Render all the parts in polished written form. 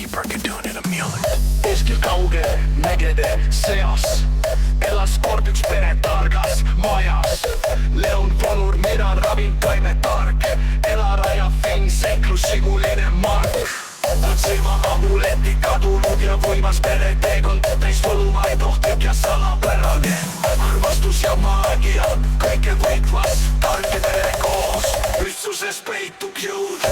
keep doing it a million. Keskil kaugel mägede seas elas kord üks pere targas majas. Leon Vanur, mina ravin taimetark, elaraja Finn, seiklus siguline Mark. Otsima amuleti kadunud ja võimas pere teekond, täis võluvaid ohtlik ja salapärane. Armastus ja maagia, kõike võitvas, tark ja pere koos, ühtsuses peitub jõud.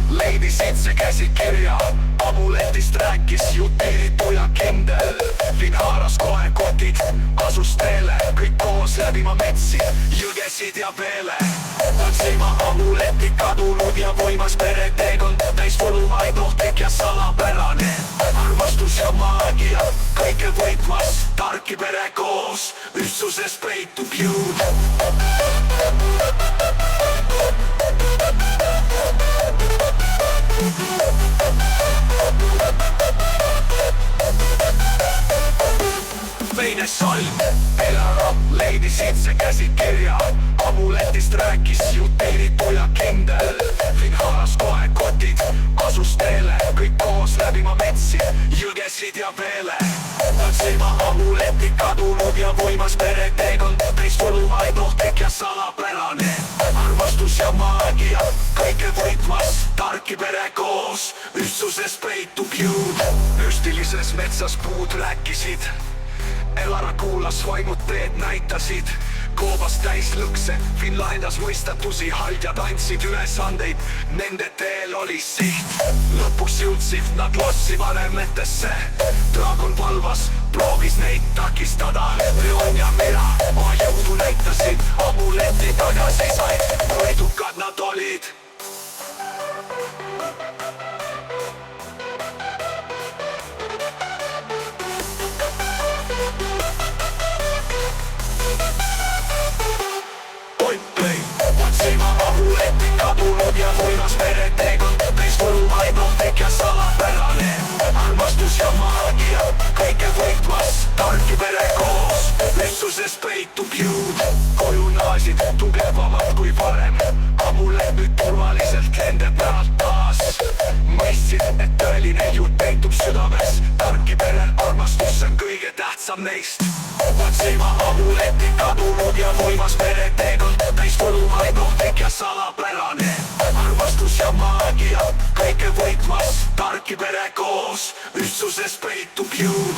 Leidi 7 käsikirja, amuletist rääkis juteeritu ja kindel. Finn haaras kohe kotid, asus teele, kõik koos läbima metsi, jõgesid ja veele. Otsima amuleti kadunud ja võimas pere teekond, täis võluvaid ohtlik ja salapärane. Armastus ja maagia, kõike võitvas, tark ja pere koos, ühtsuses peitub jõud. Veine salm, elarapp leidi 7 käsikirja, amuletist rääkis juteeritu ja kindel. Finn haaras kohe kotid, asus teele, kõik koos läbima metsi, jõgesid ja veele. Otsima amuleti kadunud ja võimas pere teekond, täis võluvaid ohtlik ja salapärane. Armastus ja maagia, kõike võitvas, tark ja pere koos, ühtsuses peitub jõud. Müstilises metsas puud rääkisid, Elara kuulas, vaimud teed näitasid. Koobas täis lõkse, Finn lahendas mõistatusi, haldjad andsid ülesandeid, nende teel oli siht. Lõpuks jõudsid nad lossi vanemetesse, draagon valvas, proovis neid takistada. Leon ja mina oma jõudu näitasid, amuleti tagasi said, võidukad nad olid. Otsima amuleti kadunud ja võimas pere teekond, täis võluvaid ohtlik ja salapärane. Armastus ja maagia, kõike võitvas, tark ja pere koos, ühtsuses peitub jõud. Koju naasid tugevamad kui varem, amulet nüüd turvaliselt lendab näalt taas. Mõistsid, et tõeline jutt peitub südames, tark ja pere armastus on kõige tähtsam neist. Otsima amuleti kadunud ja võimas pere teekond, täis võluvaid ohtlik ja salapärane. Armastus ja maagia, kõike võitvas, tark ja pere koos, ühtsuses peitub jõud.